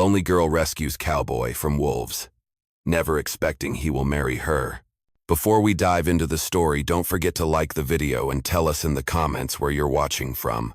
Lonely girl rescues cowboy from wolves, never expecting he will marry her. Before we dive into the story, don't forget to like the video and tell us in the comments where you're watching from.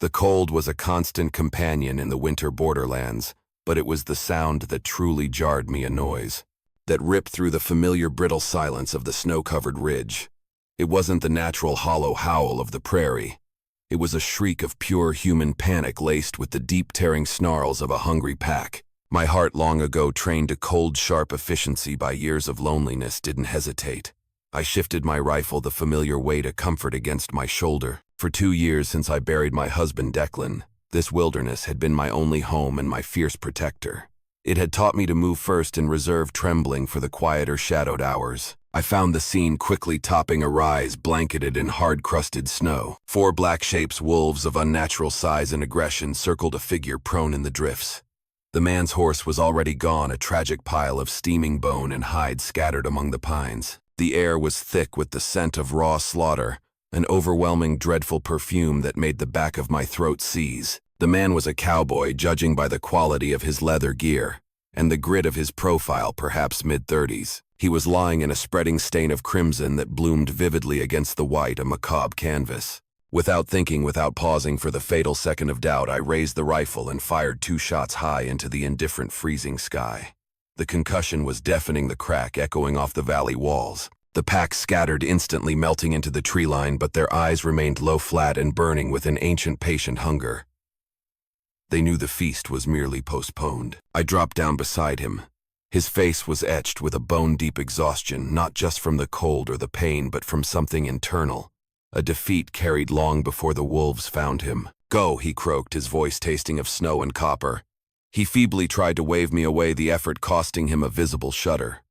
The cold was a constant companion in the winter borderlands, but it was the sound that truly jarred me, a noise that ripped through the familiar brittle silence of the snow-covered ridge. It wasn't the natural hollow howl of the prairie. It was a shriek of pure human panic laced with the deep tearing snarls of a hungry pack. My heart, long ago trained to cold, sharp efficiency by years of loneliness, didn't hesitate. I shifted my rifle, the familiar weight a comfort against my shoulder. For 2 years since I buried my husband Declan, this wilderness had been my only home and my fierce protector. It had taught me to move first in reserve, trembling for the quieter, shadowed hours. I found the scene quickly topping a rise blanketed in hard-crusted snow. 4 black shapes, wolves of unnatural size and aggression, circled a figure prone in the drifts. The man's horse was already gone, a tragic pile of steaming bone and hide scattered among the pines. The air was thick with the scent of raw slaughter, an overwhelming, dreadful perfume that made the back of my throat seize. The man was a cowboy, judging by the quality of his leather gear and the grit of his profile, perhaps mid-30s. He was lying in a spreading stain of crimson that bloomed vividly against the white, a macabre canvas. Without thinking, without pausing for the fatal second of doubt, I raised the rifle and fired 2 shots high into the indifferent, freezing sky. The concussion was deafening, the crack echoing off the valley walls. The pack scattered, instantly melting into the tree line, but their eyes remained low, flat, and burning with an ancient, patient hunger. They knew the feast was merely postponed. I dropped down beside him. His face was etched with a bone-deep exhaustion, not just from the cold or the pain, but from something internal. A defeat carried long before the wolves found him. "Go," he croaked, his voice tasting of snow and copper. He feebly tried to wave me away, the effort costing him a visible shudder.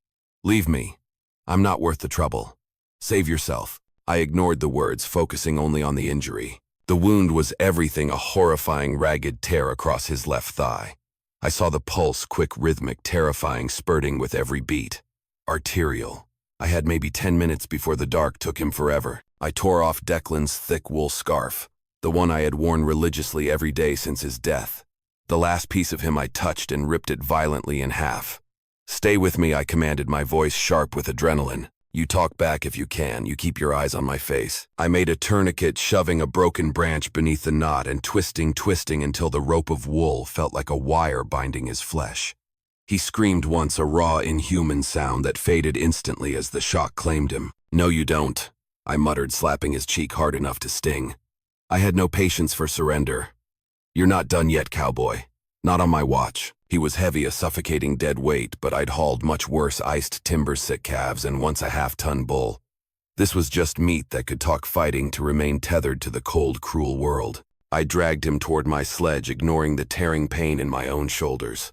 "Leave me. I'm not worth the trouble. Save yourself." I ignored the words, focusing only on the injury. The wound was everything, a horrifying, ragged tear across his left thigh. I saw the pulse, quick, rhythmic, terrifying, spurting with every beat. Arterial. I had maybe 10 minutes before the dark took him forever. I tore off Declan's thick wool scarf, the one I had worn religiously every day since his death. The last piece of him I touched and ripped it violently in half. "Stay with me," I commanded, my voice sharp with adrenaline. "You talk back if you can, you keep your eyes on my face." I made a tourniquet, shoving a broken branch beneath the knot and twisting until the rope of wool felt like a wire binding his flesh. He screamed once, a raw, inhuman sound that faded instantly as the shock claimed him. "No, you don't," I muttered, slapping his cheek hard enough to sting. I had no patience for surrender. "You're not done yet, cowboy. Not on my watch." He was heavy, a suffocating dead weight, but I'd hauled much worse, iced timber, sick calves, and once a half-ton bull. This was just meat that could talk, fighting to remain tethered to the cold, cruel world. I dragged him toward my sledge, ignoring the tearing pain in my own shoulders.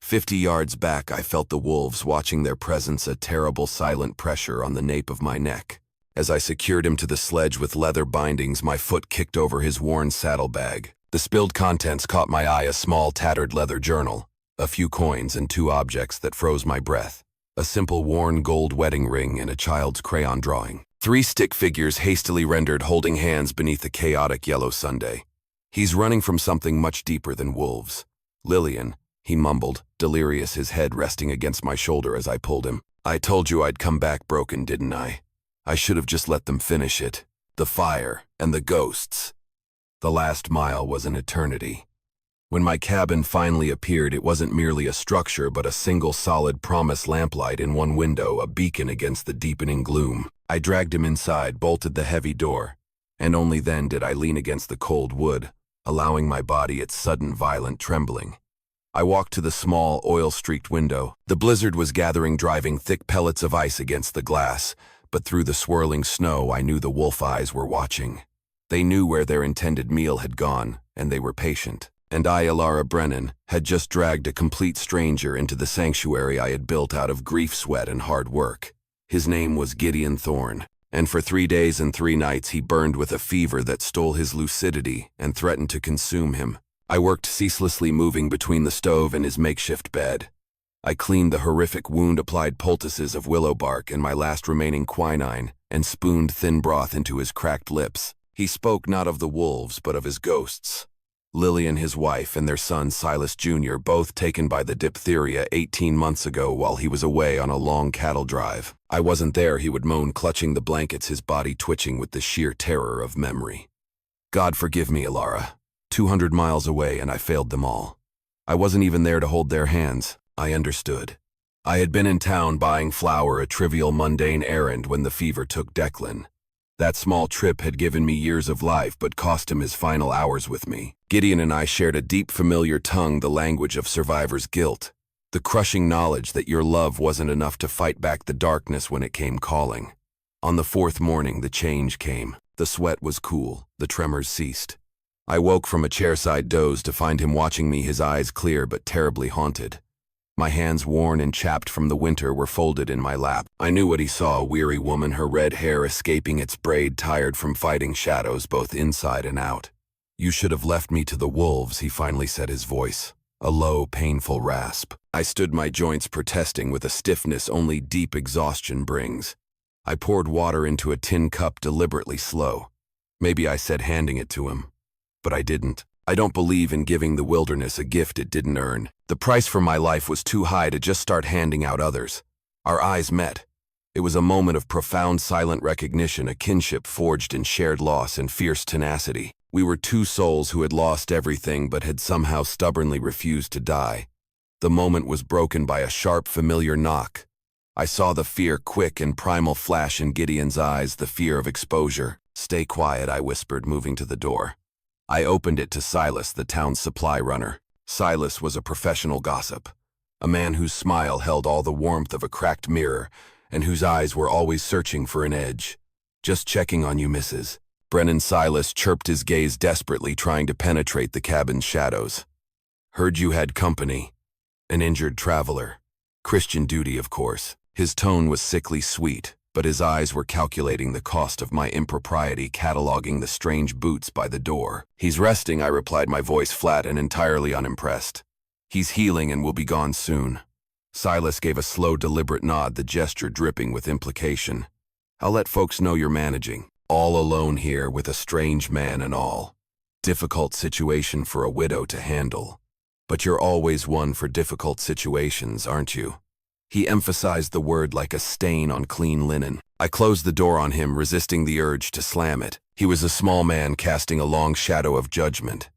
50 yards back, I felt the wolves watching their presence, a terrible, silent pressure on the nape of my neck. As I secured him to the sledge with leather bindings, my foot kicked over his worn saddlebag. The spilled contents caught my eye, a small, tattered leather journal, a few coins, and 2 objects that froze my breath. A simple, worn gold wedding ring and a child's crayon drawing. 3 stick figures hastily rendered, holding hands beneath the chaotic yellow Sunday. "He's running from something much deeper than wolves. Lillian," he mumbled, delirious, his head resting against my shoulder as I pulled him. "I told you I'd come back broken, didn't I? I should have just let them finish it. The fire and the ghosts." The last mile was an eternity. When my cabin finally appeared, it wasn't merely a structure, but a single solid promise lamplight in one window, a beacon against the deepening gloom. I dragged him inside, bolted the heavy door, and only then did I lean against the cold wood, allowing my body its sudden, violent trembling. I walked to the small, oil-streaked window. The blizzard was gathering, driving thick pellets of ice against the glass, but through the swirling snow I knew the wolf eyes were watching. They knew where their intended meal had gone, and they were patient. And I, Alara Brennan, had just dragged a complete stranger into the sanctuary I had built out of grief, sweat, and hard work. His name was Gideon Thorne, and for 3 days and 3 nights he burned with a fever that stole his lucidity and threatened to consume him. I worked ceaselessly, moving between the stove and his makeshift bed. I cleaned the horrific wound, applied poultices of willow bark and my last remaining quinine, and spooned thin broth into his cracked lips. He spoke not of the wolves, but of his ghosts. Lillian, his wife, and their son Silas Jr., both taken by the diphtheria 18 months ago while he was away on a long cattle drive. I wasn't there, he would moan, clutching the blankets, his body twitching with the sheer terror of memory. God forgive me, Alara. 200 miles away and I failed them all. I wasn't even there to hold their hands. I understood. I had been in town buying flour, a trivial, mundane errand, when the fever took Declan. That small trip had given me years of life, but cost him his final hours with me. Gideon and I shared a deep, familiar tongue, the language of survivor's guilt, the crushing knowledge that your love wasn't enough to fight back the darkness when it came calling. On the fourth morning, the change came. The sweat was cool, the tremors ceased. I woke from a chairside doze to find him watching me, his eyes clear but terribly haunted. My hands, worn and chapped from the winter, were folded in my lap. I knew what he saw, a weary woman, her red hair escaping its braid, tired from fighting shadows both inside and out. You should have left me to the wolves, he finally said, his voice a low, painful rasp. I stood, my joints protesting with a stiffness only deep exhaustion brings. I poured water into a tin cup, deliberately slow. Maybe I said handing it to him, but I didn't. I don't believe in giving the wilderness a gift it didn't earn. The price for my life was too high to just start handing out others. Our eyes met. It was a moment of profound silent recognition, a kinship forged in shared loss and fierce tenacity. We were two souls who had lost everything but had somehow stubbornly refused to die. The moment was broken by a sharp, familiar knock. I saw the fear, quick and primal, flash in Gideon's eyes, the fear of exposure. Stay quiet, I whispered, moving to the door. I opened it to Silas, the town's supply runner. Silas was a professional gossip, a man whose smile held all the warmth of a cracked mirror and whose eyes were always searching for an edge. Just checking on you, Mrs. Brennan. Silas chirped, his gaze desperately trying to penetrate the cabin's shadows. Heard you had company. An injured traveler. Christian duty, of course. His tone was sickly sweet, but his eyes were calculating the cost of my impropriety, cataloging the strange boots by the door. He's resting, I replied, my voice flat and entirely unimpressed. He's healing and will be gone soon. Silas gave a slow, deliberate nod, the gesture dripping with implication. I'll let folks know you're managing. All alone here with a strange man and all. Difficult situation for a widow to handle. But you're always one for difficult situations, aren't you? He emphasized the word like a stain on clean linen. I closed the door on him, resisting the urge to slam it. He was a small man casting a long shadow of judgment.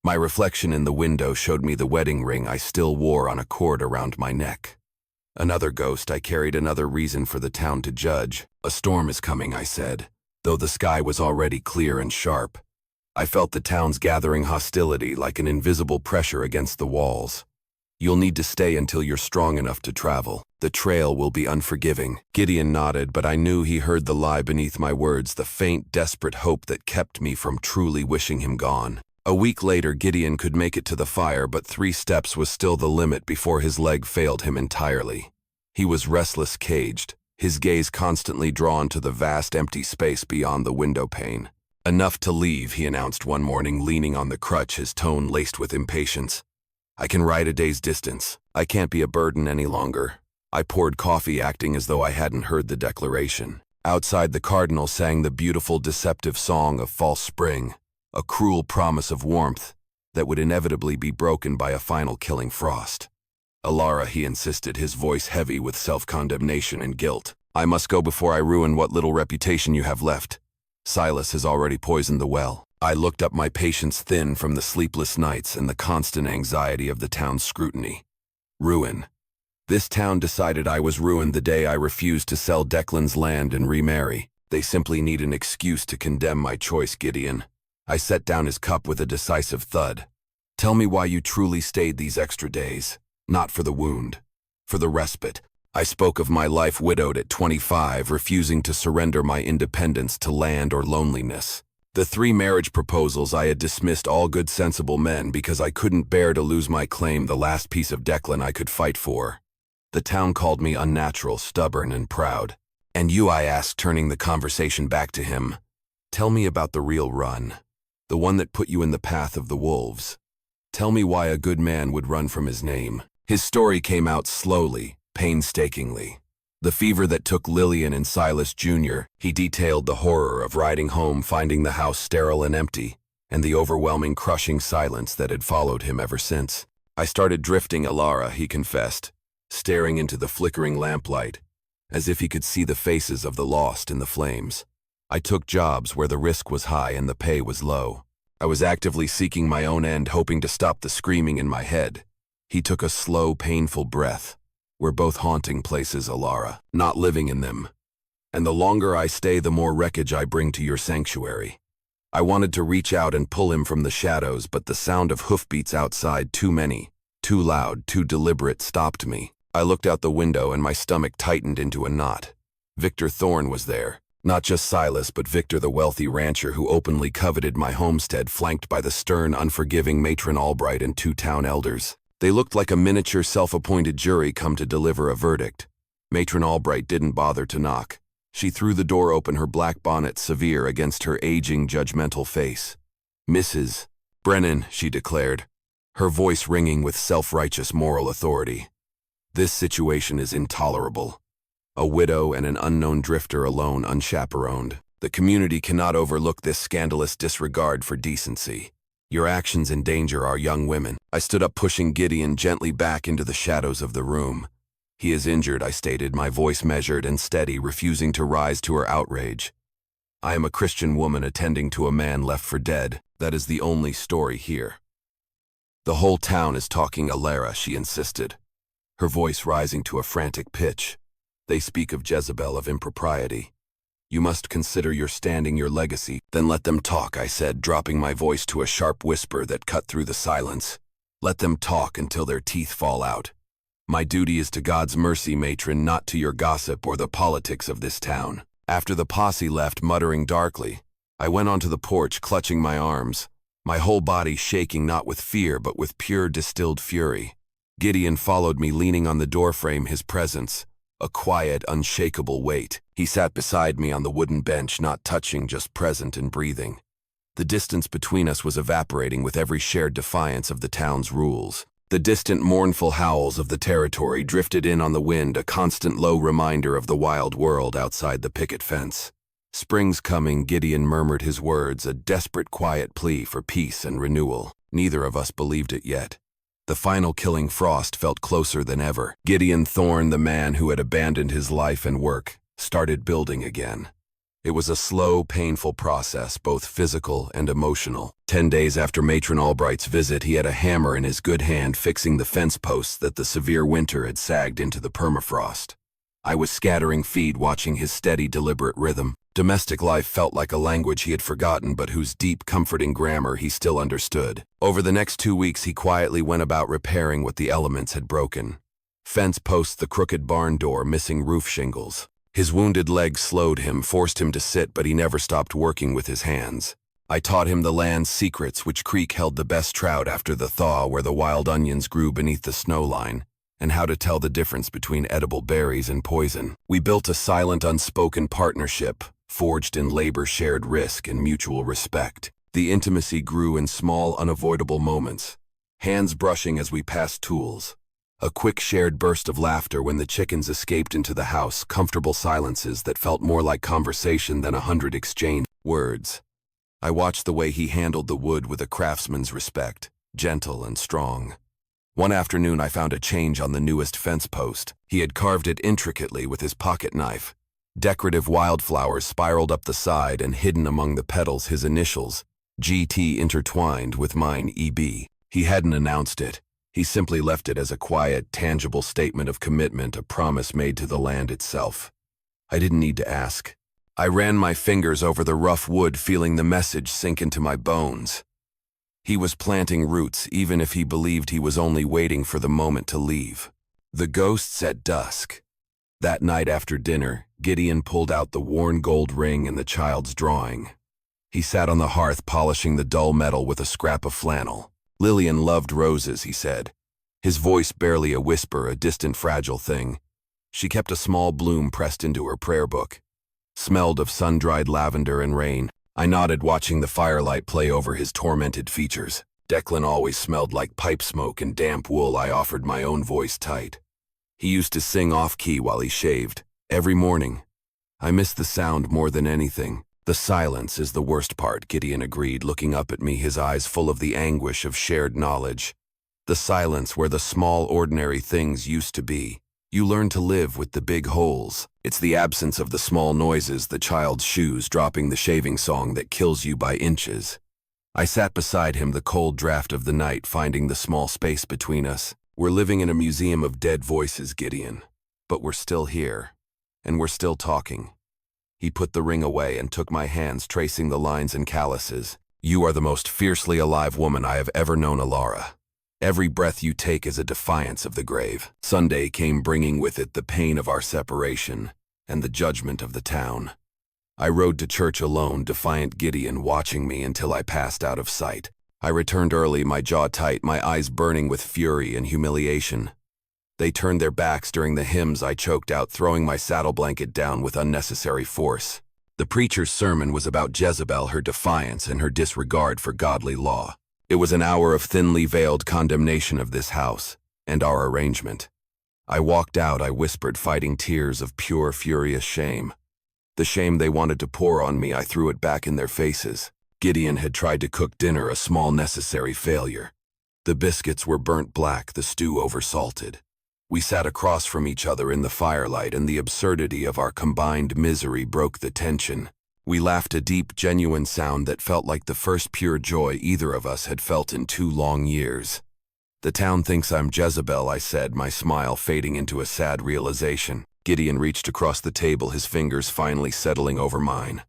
My reflection in the window showed me the wedding ring I still wore on a cord around my neck. Another ghost. I carried another reason for the town to judge. A storm is coming, I said, though the sky was already clear and sharp. I felt the town's gathering hostility like an invisible pressure against the walls. You'll need to stay until you're strong enough to travel. The trail will be unforgiving. Gideon nodded, but I knew he heard the lie beneath my words, the faint, desperate hope that kept me from truly wishing him gone. A week later, Gideon could make it to the fire, but 3 steps was still the limit before his leg failed him entirely. He was restless, caged, his gaze constantly drawn to the vast, empty space beyond the window pane. Enough to leave, he announced one morning, leaning on the crutch, his tone laced with impatience. I can ride a day's distance. I can't be a burden any longer. I poured coffee, acting as though I hadn't heard the declaration. Outside, the cardinal sang the beautiful, deceptive song of false spring, a cruel promise of warmth that would inevitably be broken by a final killing frost. Alara, he insisted, his voice heavy with self-condemnation and guilt. I must go before I ruin what little reputation you have left. Silas has already poisoned the well. I looked up, my patience thin from the sleepless nights and the constant anxiety of the town's scrutiny. Ruin. This town decided I was ruined the day I refused to sell Declan's land and remarry. They simply need an excuse to condemn my choice, Gideon. I set down his cup with a decisive thud. Tell me why you truly stayed these extra days. Not for the wound. For the respite. I spoke of my life widowed at 25, refusing to surrender my independence to land or loneliness. The 3 marriage proposals I had dismissed, all good sensible men, because I couldn't bear to lose my claim, the last piece of Declan I could fight for. The town called me unnatural, stubborn, and proud. And you, I asked, turning the conversation back to him. Tell me about the real run. The one that put you in the path of the wolves. Tell me why a good man would run from his name. His story came out slowly, painstakingly. The fever that took Lillian and Silas Jr., he detailed the horror of riding home, finding the house sterile and empty, and the overwhelming, crushing silence that had followed him ever since. I started drifting, Alara, he confessed, staring into the flickering lamplight, as if he could see the faces of the lost in the flames. I took jobs where the risk was high and the pay was low. I was actively seeking my own end, hoping to stop the screaming in my head. He took a slow, painful breath. We're both haunting places, Alara, not living in them. And the longer I stay, the more wreckage I bring to your sanctuary. I wanted to reach out and pull him from the shadows, but the sound of hoofbeats outside, too many, too loud, too deliberate, stopped me. I looked out the window and my stomach tightened into a knot. Victor Thorne was there. Not just Silas, but Victor, the wealthy rancher who openly coveted my homestead, flanked by the stern, unforgiving matron Albright and 2 town elders. They looked like a miniature self-appointed jury come to deliver a verdict. Matron Albright didn't bother to knock. She threw the door open, her black bonnet severe against her aging, judgmental face. "Mrs. Brennan," she declared, her voice ringing with self-righteous moral authority. "This situation is intolerable. A widow and an unknown drifter alone, unchaperoned. The community cannot overlook this scandalous disregard for decency. Your actions endanger our young women." I stood up, pushing Gideon gently back into the shadows of the room. "He is injured," I stated, my voice measured and steady, refusing to rise to her outrage. "I am a Christian woman attending to a man left for dead. That is the only story here." "The whole town is talking, Alara," she insisted, her voice rising to a frantic pitch. "They speak of Jezebel, of impropriety. You must consider your standing, your legacy." "Then let them talk," I said, dropping my voice to a sharp whisper that cut through the silence. "Let them talk until their teeth fall out. My duty is to God's mercy, matron, not to your gossip or the politics of this town." After the posse left, muttering darkly, I went onto the porch, clutching my arms, my whole body shaking not with fear but with pure distilled fury. Gideon followed me, leaning on the doorframe, his presence a quiet, unshakable weight. He sat beside me on the wooden bench, not touching, just present and breathing. The distance between us was evaporating with every shared defiance of the town's rules. The distant, mournful howls of the territory drifted in on the wind, a constant low reminder of the wild world outside the picket fence. "Spring's coming," Gideon murmured his words, a desperate, quiet plea for peace and renewal. Neither of us believed it yet. The final killing frost felt closer than ever. Gideon Thorne, the man who had abandoned his life and work, started building again. It was a slow, painful process, both physical and emotional. 10 days after Matron Albright's visit, he had a hammer in his good hand, fixing the fence posts that the severe winter had sagged into the permafrost. I was scattering feed, watching his steady, deliberate rhythm. Domestic life felt like a language he had forgotten, but whose deep, comforting grammar he still understood. Over the next 2 weeks, he quietly went about repairing what the elements had broken. Fence posts, the crooked barn door, missing roof shingles. His wounded leg slowed him, forced him to sit, but he never stopped working with his hands. I taught him the land's secrets, which creek held the best trout after the thaw, where the wild onions grew beneath the snow line, and how to tell the difference between edible berries and poison. We built a silent, unspoken partnership, forged in labor, shared risk, and mutual respect. The intimacy grew in small, unavoidable moments, hands brushing as we passed tools, a quick shared burst of laughter when the chickens escaped into the house, comfortable silences that felt more like conversation than 100 exchanged words. I watched the way he handled the wood with a craftsman's respect, gentle and strong. One afternoon, I found a change on the newest fence post. He had carved it intricately with his pocket knife. Decorative wildflowers spiraled up the side, and hidden among the petals his initials, GT, intertwined with mine, EB. He hadn't announced it. He simply left it as a quiet, tangible statement of commitment, a promise made to the land itself. I didn't need to ask. I ran my fingers over the rough wood, feeling the message sink into my bones. He was planting roots, even if he believed he was only waiting for the moment to leave. The ghosts at dusk. That night after dinner, Gideon pulled out the worn gold ring and the child's drawing. He sat on the hearth, polishing the dull metal with a scrap of flannel. Lillian loved roses, he said. His voice barely a whisper, a distant, fragile thing. She kept a small bloom pressed into her prayer book. Smelled of sun-dried lavender and rain. I nodded, watching the firelight play over his tormented features. Declan always smelled like pipe smoke and damp wool. I offered my own voice tight. He used to sing off-key while he shaved. Every morning. I missed the sound more than anything. The silence is the worst part, Gideon agreed, looking up at me, his eyes full of the anguish of shared knowledge. The silence where the small, ordinary things used to be. You learn to live with the big holes. It's the absence of the small noises, the child's shoes dropping the shaving song that kills you by inches. I sat beside him, the cold draft of the night finding the small space between us. We're living in a museum of dead voices, Gideon. But we're still here. And we're still talking. He put the ring away and took my hands, tracing the lines and calluses. You are the most fiercely alive woman I have ever known, Alara. Every breath you take is a defiance of the grave. Sunday came, bringing with it the pain of our separation and the judgment of the town. I rode to church alone, defiant Gideon watching me until I passed out of sight. I returned early, my jaw tight, my eyes burning with fury and humiliation. They turned their backs during the hymns. I choked out, throwing my saddle blanket down with unnecessary force. The preacher's sermon was about Jezebel, her defiance, and her disregard for godly law. It was an hour of thinly veiled condemnation of this house and our arrangement. I walked out, I whispered, fighting tears of pure, furious shame. The shame they wanted to pour on me, I threw it back in their faces. Gideon had tried to cook dinner, a small necessary failure. The biscuits were burnt black, the stew oversalted. We sat across from each other in the firelight, and the absurdity of our combined misery broke the tension. We laughed, a deep, genuine sound that felt like the first pure joy either of us had felt in 2 long years. The town thinks I'm Jezebel, I said, my smile fading into a sad realization. Gideon reached across the table, his fingers finally settling over mine.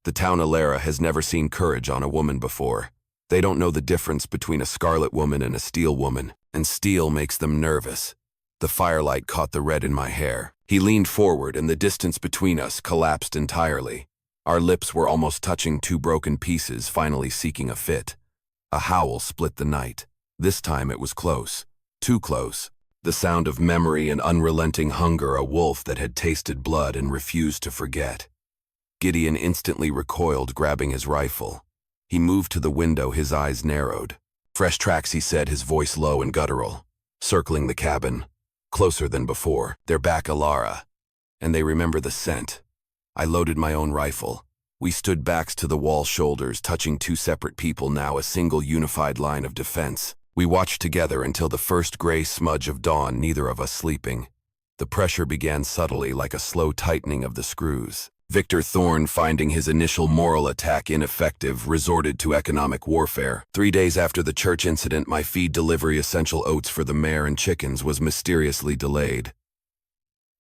The town Alara has never seen courage on a woman before. They don't know the difference between a scarlet woman and a steel woman, and steel makes them nervous. The firelight caught the red in my hair. He leaned forward, and the distance between us collapsed entirely. Our lips were almost touching, 2 broken pieces finally seeking a fit. A howl split the night. This time it was close. Too close. The sound of memory and unrelenting hunger, a wolf that had tasted blood and refused to forget. Gideon instantly recoiled, grabbing his rifle. He moved to the window, his eyes narrowed. Fresh tracks, he said, his voice low and guttural. Circling the cabin. Closer than before. They're back, Alara. And they remember the scent. I loaded my own rifle. We stood backs to the wall, shoulders touching, 2 separate people now, a single unified line of defense. We watched together until the first gray smudge of dawn, neither of us sleeping. The pressure began subtly, like a slow tightening of the screws. Victor Thorne, finding his initial moral attack ineffective, resorted to economic warfare. 3 days after the church incident, my feed delivery, essential oats for the mare and chickens, was mysteriously delayed.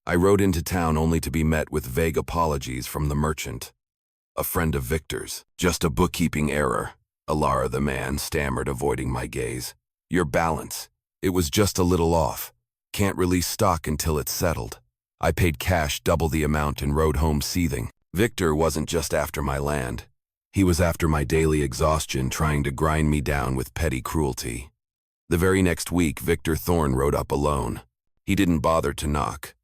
I rode into town only to be met with vague apologies from the merchant. A friend of Victor's. Just a bookkeeping error. Alara, the man, stammered, avoiding my gaze. Your balance. It was just a little off. Can't release stock until it's settled. I paid cash, double the amount, and rode home seething. Victor wasn't just after my land. He was after my daily exhaustion, trying to grind me down with petty cruelty. The very next week, Victor Thorne rode up alone. He didn't bother to knock.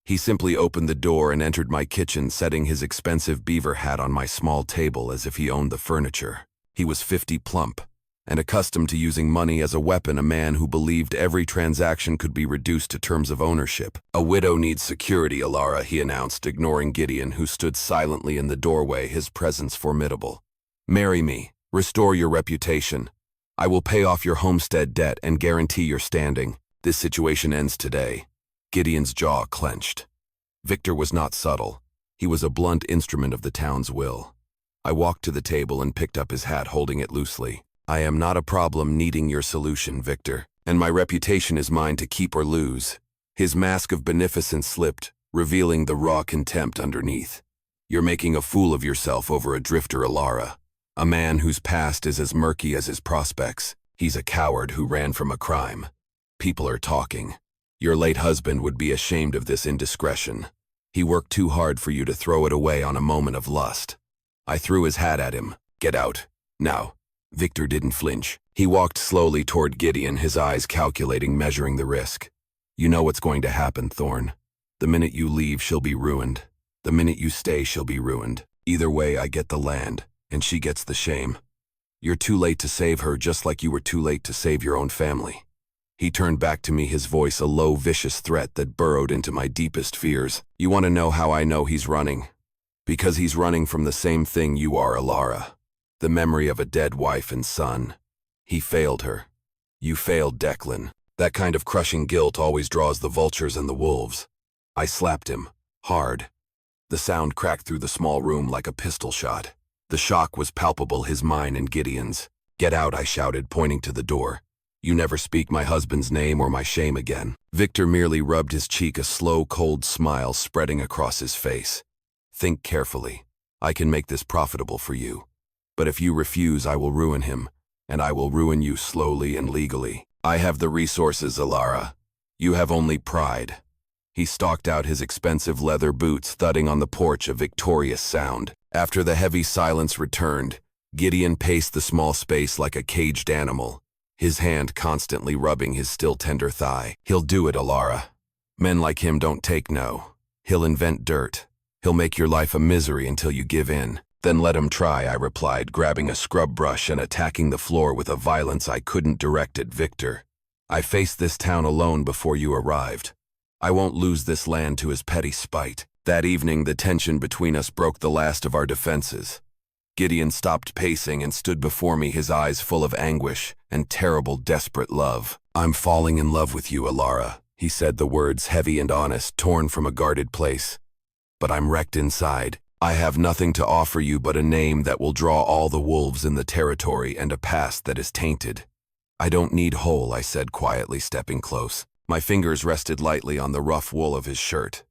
He simply opened the door and entered my kitchen, setting his expensive beaver hat on my small table as if he owned the furniture. He was 50 plump, and accustomed to using money as a weapon, a man who believed every transaction could be reduced to terms of ownership. A widow needs security, Alara, he announced, ignoring Gideon, who stood silently in the doorway, his presence formidable. Marry me. Restore your reputation. I will pay off your homestead debt and guarantee your standing. This situation ends today. Gideon's jaw clenched. Victor was not subtle. He was a blunt instrument of the town's will. I walked to the table and picked up his hat, holding it loosely. I am not a problem needing your solution, Victor, and my reputation is mine to keep or lose. His mask of beneficence slipped, revealing the raw contempt underneath. You're making a fool of yourself over a drifter, Alara. A man whose past is as murky as his prospects. He's a coward who ran from a crime. People are talking. Your late husband would be ashamed of this indiscretion. He worked too hard for you to throw it away on a moment of lust. I threw his hat at him. Get out. Now. Victor didn't flinch. He walked slowly toward Gideon, his eyes calculating, measuring the risk. You know what's going to happen, Thorne. The minute you leave, she'll be ruined. The minute you stay, she'll be ruined. Either way, I get the land, and she gets the shame. You're too late to save her, just like you were too late to save your own family. He turned back to me, his voice a low, vicious threat that burrowed into my deepest fears. You want to know how I know he's running? Because he's running from the same thing you are, Alara. The memory of a dead wife and son. He failed her. You failed, Declan. That kind of crushing guilt always draws the vultures and the wolves. I slapped him. Hard. The sound cracked through the small room like a pistol shot. The shock was palpable, his mine and Gideon's. Get out, I shouted, pointing to the door. You never speak my husband's name or my shame again. Victor merely rubbed his cheek, a slow, cold smile spreading across his face. Think carefully. I can make this profitable for you. But if you refuse, I will ruin him, and I will ruin you slowly and legally. I have the resources, Alara. You have only pride. He stalked out, his expensive leather boots thudding on the porch, a victorious sound. After the heavy silence returned, Gideon paced the small space like a caged animal, his hand constantly rubbing his still tender thigh. He'll do it, Alara. Men like him don't take no. He'll invent dirt. He'll make your life a misery until you give in. Then let him try, I replied, grabbing a scrub brush and attacking the floor with a violence I couldn't direct at Victor. I faced this town alone before you arrived. I won't lose this land to his petty spite. That evening, the tension between us broke the last of our defenses. Gideon stopped pacing and stood before me, his eyes full of anguish and terrible, desperate love. I'm falling in love with you, Alara, he said, the words heavy and honest, torn from a guarded place. But I'm wrecked inside. I have nothing to offer you but a name that will draw all the wolves in the territory and a past that is tainted. I don't need Howl, I said quietly, stepping close. My fingers rested lightly on the rough wool of his shirt.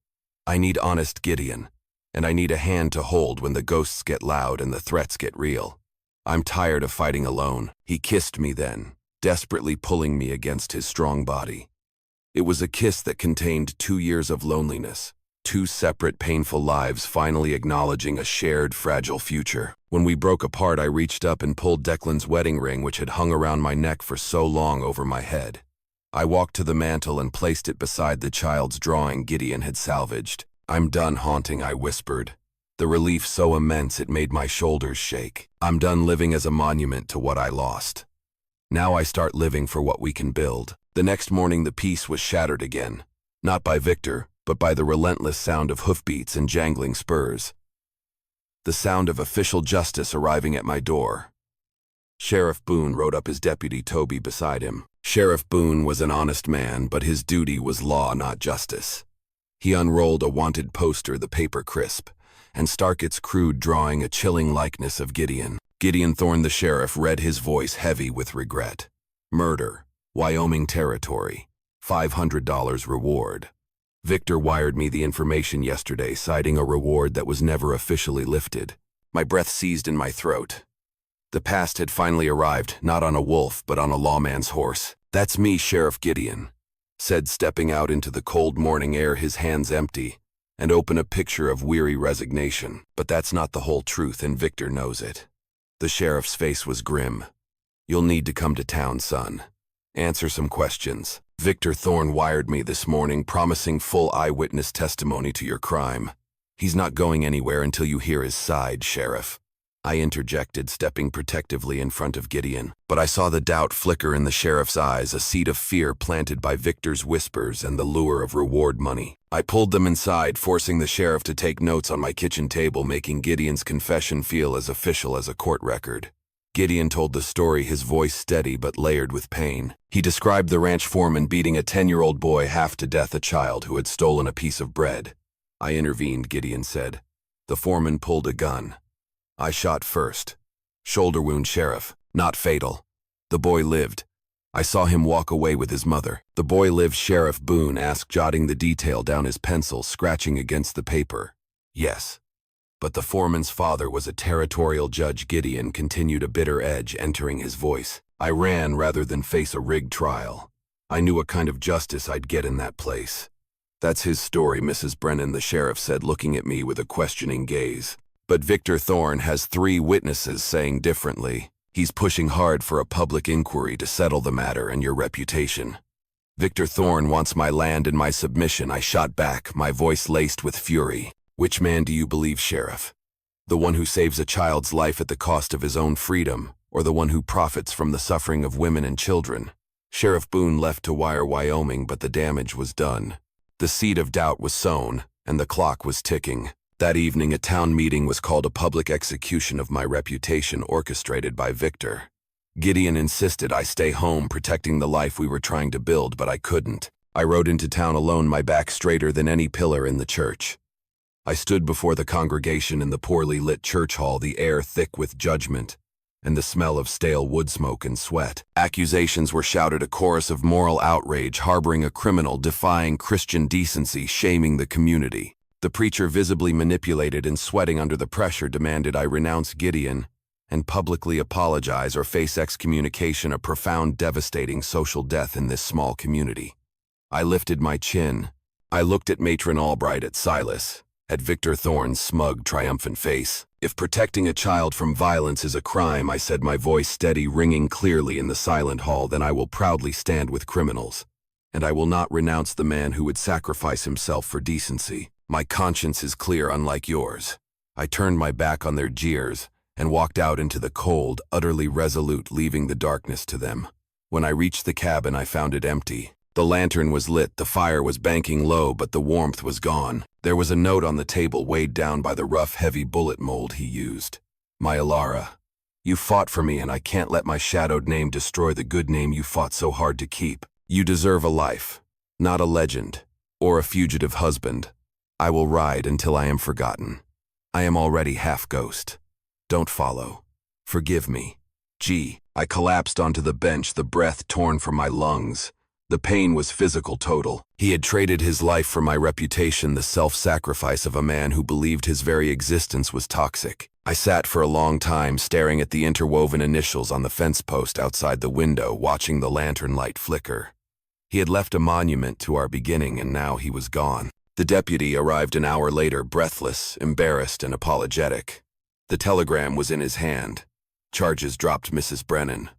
I need honest Gideon, and I need a hand to hold when the ghosts get loud and the threats get real. I'm tired of fighting alone. He kissed me then, desperately pulling me against his strong body. It was a kiss that contained 2 years of loneliness. 2 separate, painful lives finally acknowledging a shared, fragile future. When we broke apart, I reached up and pulled Declan's wedding ring, which had hung around my neck for so long, over my head. I walked to the mantel and placed it beside the child's drawing Gideon had salvaged. I'm done haunting, I whispered, the relief so immense it made my shoulders shake. I'm done living as a monument to what I lost. Now I start living for what we can build. The next morning the peace was shattered again, not by Victor, but by the relentless sound of hoofbeats and jangling spurs. The sound of official justice arriving at my door. Sheriff Boone rode up, his deputy Toby beside him. Sheriff Boone was an honest man, but his duty was law, not justice. He unrolled a wanted poster, the paper crisp, and Starkett's crude drawing, a chilling likeness of Gideon. Gideon Thorne, the sheriff, read, his voice heavy with regret. Murder, Wyoming territory, $500 reward. Victor wired me the information yesterday, citing a reward that was never officially lifted. My breath seized in my throat. The past had finally arrived, not on a wolf, but on a lawman's horse. That's me, Sheriff Gideon, said, stepping out into the cold morning air, his hands empty, and open, a picture of weary resignation. But that's not the whole truth, and Victor knows it. The sheriff's face was grim. You'll need to come to town, son. Answer some questions. Victor Thorne wired me this morning, promising full eyewitness testimony to your crime. He's not going anywhere until you hear his side, Sheriff. I interjected, stepping protectively in front of Gideon, but I saw the doubt flicker in the sheriff's eyes, a seed of fear planted by Victor's whispers and the lure of reward money. I pulled them inside, forcing the sheriff to take notes on my kitchen table, making Gideon's confession feel as official as a court record. Gideon told the story, his voice steady but layered with pain. He described the ranch foreman beating a 10-year-old boy half to death, a child who had stolen a piece of bread. I intervened, Gideon said. The foreman pulled a gun. I shot first. Shoulder wound, Sheriff. Not fatal. The boy lived. I saw him walk away with his mother. The boy lived, Sheriff Boone asked, jotting the detail down, his pencil scratching against the paper. Yes. But the foreman's father was a territorial judge, Gideon continued, a bitter edge entering his voice. I ran rather than face a rigged trial. I knew what kind of justice I'd get in that place. That's his story, Mrs. Brennan, the sheriff said, looking at me with a questioning gaze. But Victor Thorne has 3 witnesses saying differently. He's pushing hard for a public inquiry to settle the matter and your reputation. Victor Thorne wants my land and my submission, I shot back, my voice laced with fury. Which man do you believe, Sheriff? The one who saves a child's life at the cost of his own freedom, or the one who profits from the suffering of women and children? Sheriff Boone left to wire Wyoming, but the damage was done. The seed of doubt was sown, and the clock was ticking. That evening, a town meeting was called a public execution of my reputation orchestrated by Victor. Gideon insisted I stay home protecting the life we were trying to build, but I couldn't. I rode into town alone, my back straighter than any pillar in the church. I stood before the congregation in the poorly lit church hall, the air thick with judgment, and the smell of stale wood smoke and sweat. Accusations were shouted, a chorus of moral outrage, harboring a criminal, defying Christian decency, shaming the community. The preacher, visibly manipulated and sweating under the pressure, demanded I renounce Gideon and publicly apologize or face excommunication, a profound, devastating social death in this small community. I lifted my chin. I looked at Matron Albright, at Silas, at Victor Thorne's smug, triumphant face. If protecting a child from violence is a crime, I said, my voice steady, ringing clearly in the silent hall, then I will proudly stand with criminals, and I will not renounce the man who would sacrifice himself for decency. My conscience is clear, unlike yours. I turned my back on their jeers and walked out into the cold, utterly resolute, leaving the darkness to them. When I reached the cabin, I found it empty. The lantern was lit, the fire was banking low, but the warmth was gone. There was a note on the table, weighed down by the rough, heavy bullet mold he used. My Alara, you fought for me, and I can't let my shadowed name destroy the good name you fought so hard to keep. You deserve a life, not a legend, or a fugitive husband. I will ride until I am forgotten. I am already half ghost. Don't follow. Forgive me. Gee, I collapsed onto the bench, the breath torn from my lungs. The pain was physical, total. He had traded his life for my reputation, the self-sacrifice of a man who believed his very existence was toxic. I sat for a long time, staring at the interwoven initials on the fence post outside the window, watching the lantern light flicker. He had left a monument to our beginning, and now he was gone. The deputy arrived an hour later, breathless, embarrassed, and apologetic. The telegram was in his hand. Charges dropped, Mrs. Brennan.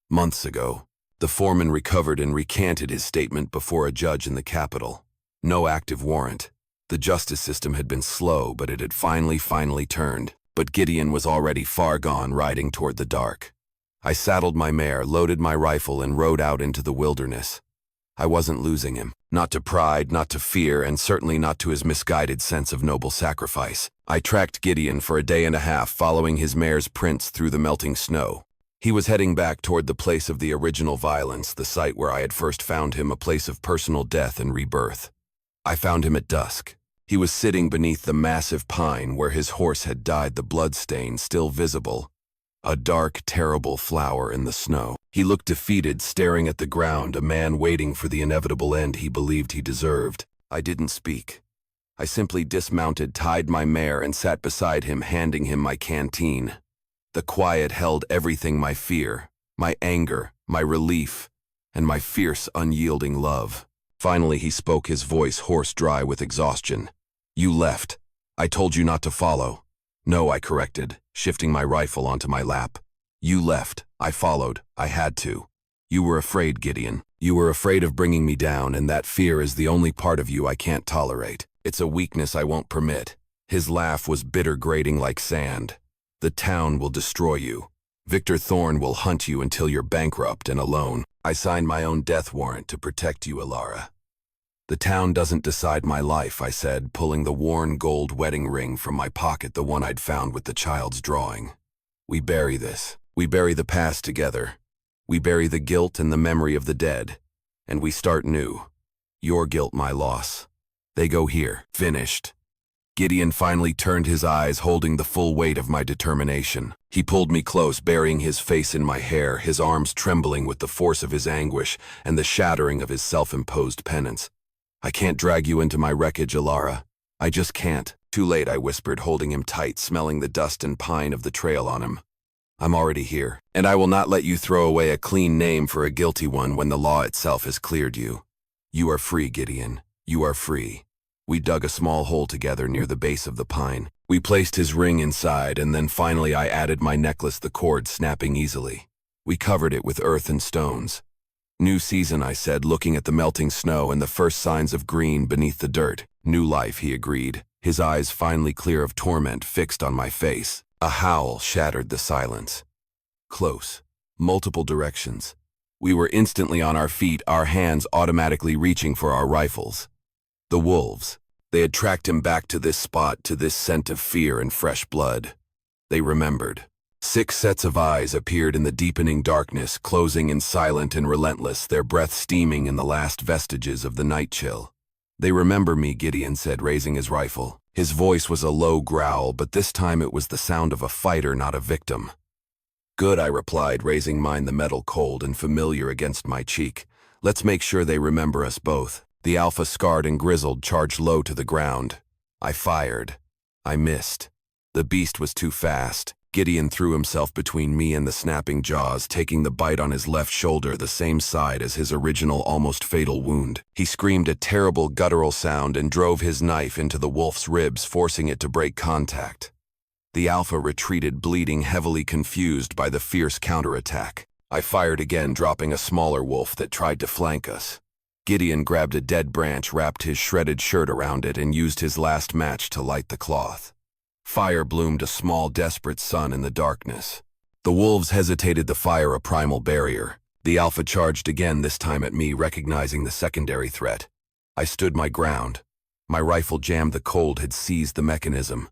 Months ago. The foreman recovered and recanted his statement before a judge in the Capitol. No active warrant. The justice system had been slow, but it had finally turned. But Gideon was already far gone, riding toward the dark. I saddled my mare, loaded my rifle, and rode out into the wilderness. I wasn't losing him. Not to pride, not to fear, and certainly not to his misguided sense of noble sacrifice. I tracked Gideon for a day and a half, following his mare's prints through the melting snow. He was heading back toward the place of the original violence, the site where I had first found him, a place of personal death and rebirth. I found him at dusk. He was sitting beneath the massive pine where his horse had died, the bloodstain still visible. A dark, terrible flower in the snow. He looked defeated, staring at the ground, a man waiting for the inevitable end he believed he deserved. I didn't speak. I simply dismounted, tied my mare, and sat beside him, handing him my canteen. The quiet held everything: my fear, my anger, my relief, and my fierce, unyielding love. Finally he spoke, his voice hoarse, dry with exhaustion. You left. I told you not to follow. No, I corrected, shifting my rifle onto my lap. You left. I followed. I had to. You were afraid, Gideon. You were afraid of bringing me down, and that fear is the only part of you I can't tolerate. It's a weakness I won't permit. His laugh was bitter, grating like sand. The town will destroy you. Victor Thorne will hunt you until you're bankrupt and alone. I signed my own death warrant to protect you, Alara. The town doesn't decide my life, I said, pulling the worn gold wedding ring from my pocket, the one I'd found with the child's drawing. We bury this. We bury the past together. We bury the guilt and the memory of the dead. And we start new. Your guilt, my loss. They go here. Finished. Gideon finally turned his eyes, holding the full weight of my determination. He pulled me close, burying his face in my hair, his arms trembling with the force of his anguish and the shattering of his self-imposed penance. I can't drag you into my wreckage, Alara. I just can't. Too late, I whispered, holding him tight, smelling the dust and pine of the trail on him. I'm already here, and I will not let you throw away a clean name for a guilty one when the law itself has cleared you. You are free, Gideon. You are free. We dug a small hole together near the base of the pine. We placed his ring inside, and then finally I added my necklace, the cord snapping easily. We covered it with earth and stones. New season, I said, looking at the melting snow and the first signs of green beneath the dirt. New life, he agreed, his eyes finally clear of torment fixed on my face. A howl shattered the silence. Close. Multiple directions. We were instantly on our feet, our hands automatically reaching for our rifles. The wolves. They had tracked him back to this spot, to this scent of fear and fresh blood. They remembered. 6 sets of eyes appeared in the deepening darkness, closing in silent and relentless, their breath steaming in the last vestiges of the night chill. "They remember me," Gideon said, raising his rifle. His voice was a low growl, but this time it was the sound of a fighter, not a victim. "Good," I replied, raising mine, the metal cold and familiar against my cheek. "Let's make sure they remember us both." The alpha, scarred and grizzled, charged low to the ground. I fired. I missed. The beast was too fast. Gideon threw himself between me and the snapping jaws, taking the bite on his left shoulder, the same side as his original almost fatal wound. He screamed a terrible guttural sound and drove his knife into the wolf's ribs, forcing it to break contact. The alpha retreated, bleeding heavily, confused by the fierce counterattack. I fired again, dropping a smaller wolf that tried to flank us. Gideon grabbed a dead branch, wrapped his shredded shirt around it, and used his last match to light the cloth. Fire bloomed, a small, desperate sun in the darkness. The wolves hesitated to fire, a primal barrier. The alpha charged again, this time at me, recognizing the secondary threat. I stood my ground. My rifle jammed, the cold had seized the mechanism.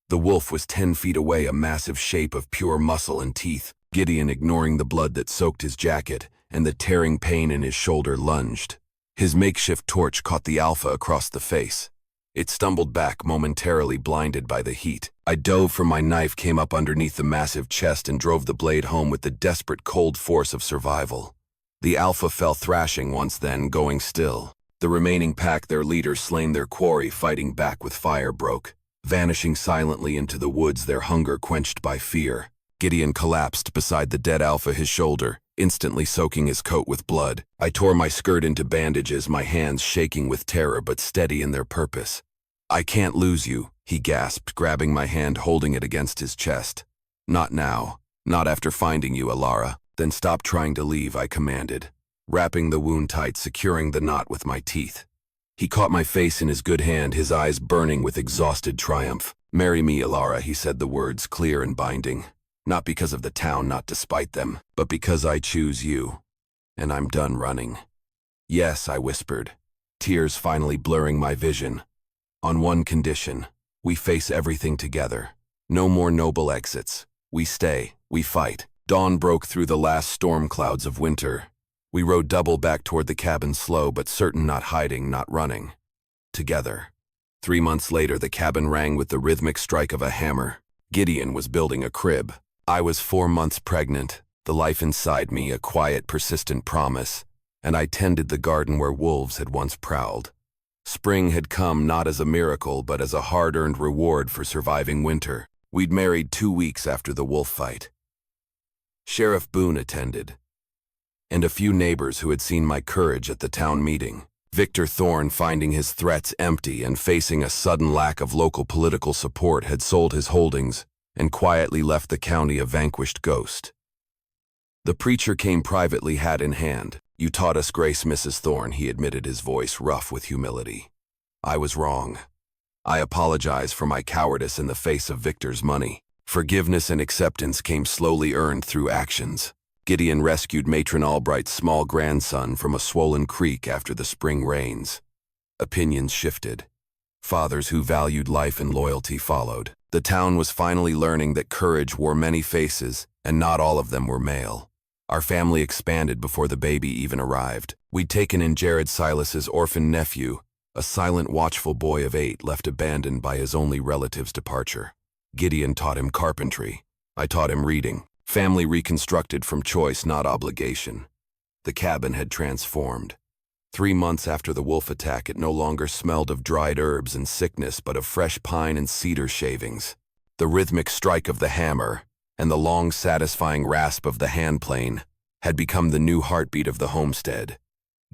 The wolf was 10 feet away, a massive shape of pure muscle and teeth. Gideon, ignoring the blood that soaked his jacket and the tearing pain in his shoulder, lunged. His makeshift torch caught the alpha across the face. It stumbled back, momentarily blinded by the heat. I dove for my knife, came up underneath the massive chest, and drove the blade home with the desperate cold force of survival. The alpha fell thrashing once, then going still. The remaining pack, their leaders slain, their quarry fighting back with fire, broke, vanishing silently into the woods, their hunger quenched by fear. Gideon collapsed beside the dead alpha, his shoulder instantly soaking his coat with blood. I tore my skirt into bandages, my hands shaking with terror but steady in their purpose. "I can't lose you," he gasped, grabbing my hand, holding it against his chest. "Not now. Not after finding you, Alara." "Then stop trying to leave," I commanded, wrapping the wound tight, securing the knot with my teeth. He caught my face in his good hand, his eyes burning with exhausted triumph. "Marry me, Alara," he said, the words clear and binding. "Not because of the town, not despite them, but because I choose you. And I'm done running." "Yes," I whispered, tears finally blurring my vision. "On one condition. We face everything together. No more noble exits. We stay. We fight." Dawn broke through the last storm clouds of winter. We rode double back toward the cabin, slow but certain, not hiding, not running. Together. 3 months later, the cabin rang with the rhythmic strike of a hammer. Gideon was building a crib. I was 4 months pregnant, the life inside me a quiet, persistent promise, and I tended the garden where wolves had once prowled. Spring had come, not as a miracle, but as a hard-earned reward for surviving winter. We'd married 2 weeks after the wolf fight. Sheriff Boone attended, and a few neighbors who had seen my courage at the town meeting. Victor Thorne, finding his threats empty and facing a sudden lack of local political support, had sold his holdings and quietly left the county a vanquished ghost. The preacher came privately, hat in hand. "You taught us grace, Mrs. Thorne," he admitted, his voice rough with humility. "I was wrong. I apologize for my cowardice in the face of Victor's money." Forgiveness and acceptance came slowly, earned through actions. Gideon rescued Matron Albright's small grandson from a swollen creek after the spring rains. Opinions shifted. Fathers who valued life and loyalty followed. The town was finally learning that courage wore many faces, and not all of them were male. Our family expanded before the baby even arrived. We'd taken in Jared Silas's orphan nephew, a silent, watchful boy of 8 left abandoned by his only relative's departure. Gideon taught him carpentry. I taught him reading. Family reconstructed from choice, not obligation. The cabin had transformed. 3 months after the wolf attack, it no longer smelled of dried herbs and sickness, but of fresh pine and cedar shavings. The rhythmic strike of the hammer and the long, satisfying rasp of the handplane had become the new heartbeat of the homestead.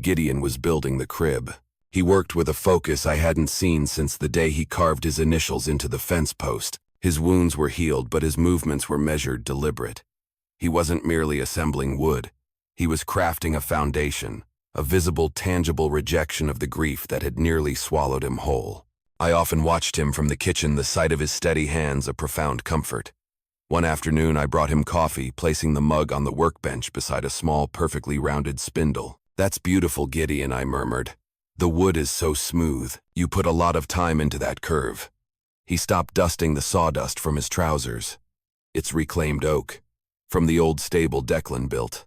Gideon was building the crib. He worked with a focus I hadn't seen since the day he carved his initials into the fence post. His wounds were healed, but his movements were measured, deliberate. He wasn't merely assembling wood. He was crafting a foundation, a visible, tangible rejection of the grief that had nearly swallowed him whole. I often watched him from the kitchen, the sight of his steady hands a profound comfort. One afternoon I brought him coffee, placing the mug on the workbench beside a small, perfectly rounded spindle. "That's beautiful, Gideon," I murmured. The wood is so smooth, you put a lot of time into that curve. He stopped dusting the sawdust from his trousers. It's reclaimed oak, from the old stable Declan built.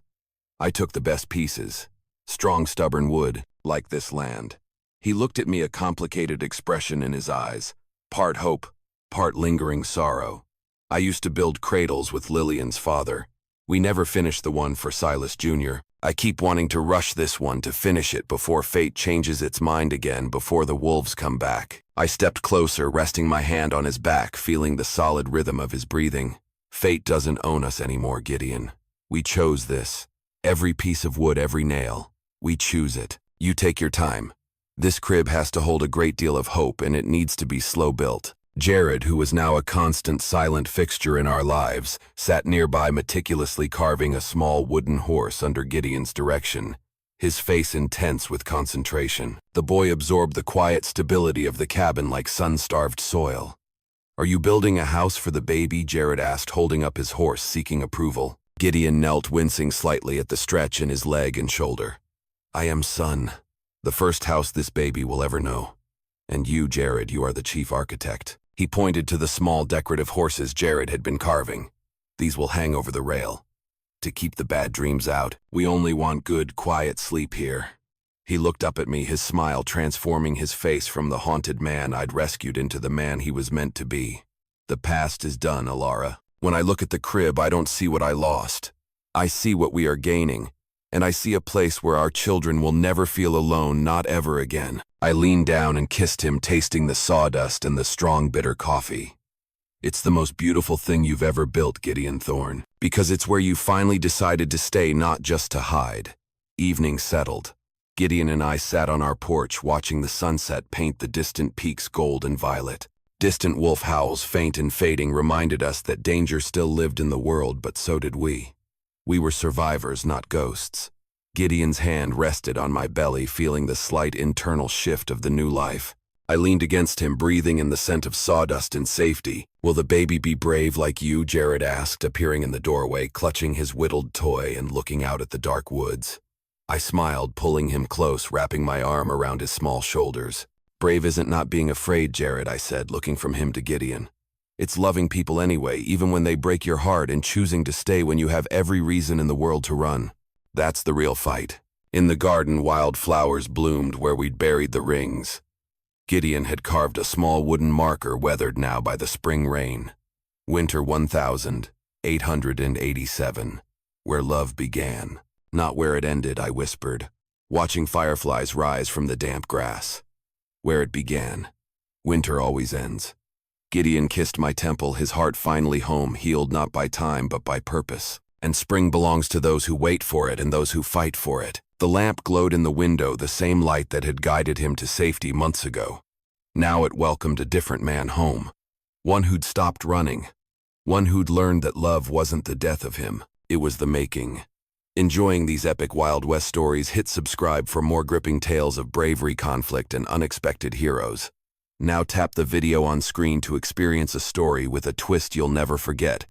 I took the best pieces, strong stubborn wood, like this land. He looked at me, a complicated expression in his eyes, part hope, part lingering sorrow. I used to build cradles with Lillian's father. We never finished the one for Silas Jr. I keep wanting to rush this one to finish it before fate changes its mind again, before the wolves come back. I stepped closer, resting my hand on his back, feeling the solid rhythm of his breathing. Fate doesn't own us anymore, Gideon. We chose this. Every piece of wood, every nail. We choose it. You take your time. This crib has to hold a great deal of hope, and it needs to be slow built. Jared, who was now a constant silent fixture in our lives, sat nearby meticulously carving a small wooden horse under Gideon's direction, his face intense with concentration. The boy absorbed the quiet stability of the cabin like sun-starved soil. "Are you building a house for the baby?" Jared asked, holding up his horse, seeking approval. Gideon knelt, wincing slightly at the stretch in his leg and shoulder. "I am, son. The first house this baby will ever know. And you, Jared, you are the chief architect." He pointed to the small decorative horses Jared had been carving. "These will hang over the rail. To keep the bad dreams out. We only want good, quiet sleep here." He looked up at me, his smile transforming his face from the haunted man I'd rescued into the man he was meant to be. "The past is done, Alara. When I look at the crib, I don't see what I lost. I see what we are gaining. And I see a place where our children will never feel alone, not ever again." I leaned down and kissed him, tasting the sawdust and the strong, bitter coffee. "It's the most beautiful thing you've ever built, Gideon Thorne, because it's where you finally decided to stay, not just to hide." Evening settled. Gideon and I sat on our porch, watching the sunset paint the distant peaks gold and violet. Distant wolf howls, faint and fading, reminded us that danger still lived in the world, but so did we. We were survivors, not ghosts. Gideon's hand rested on my belly, feeling the slight internal shift of the new life. I leaned against him, breathing in the scent of sawdust and safety. "Will the baby be brave like you?" Jared asked, appearing in the doorway, clutching his whittled toy and looking out at the dark woods. I smiled, pulling him close, wrapping my arm around his small shoulders. "Brave isn't not being afraid, Jared," I said, looking from him to Gideon. "It's loving people anyway, even when they break your heart, and choosing to stay when you have every reason in the world to run. That's the real fight." In the garden, wild flowers bloomed where we'd buried the rings. Gideon had carved a small wooden marker, weathered now by the spring rain. "Winter 1887, where love began. Not where it ended," I whispered, watching fireflies rise from the damp grass. "Where it began. Winter always ends." Gideon kissed my temple, his heart finally home, healed not by time but by purpose. "And spring belongs to those who wait for it and those who fight for it." The lamp glowed in the window, the same light that had guided him to safety months ago. Now it welcomed a different man home. One who'd stopped running. One who'd learned that love wasn't the death of him, it was the making. Enjoying these epic Wild West stories? Hit subscribe for more gripping tales of bravery, conflict, and unexpected heroes. Now tap the video on screen to experience a story with a twist you'll never forget.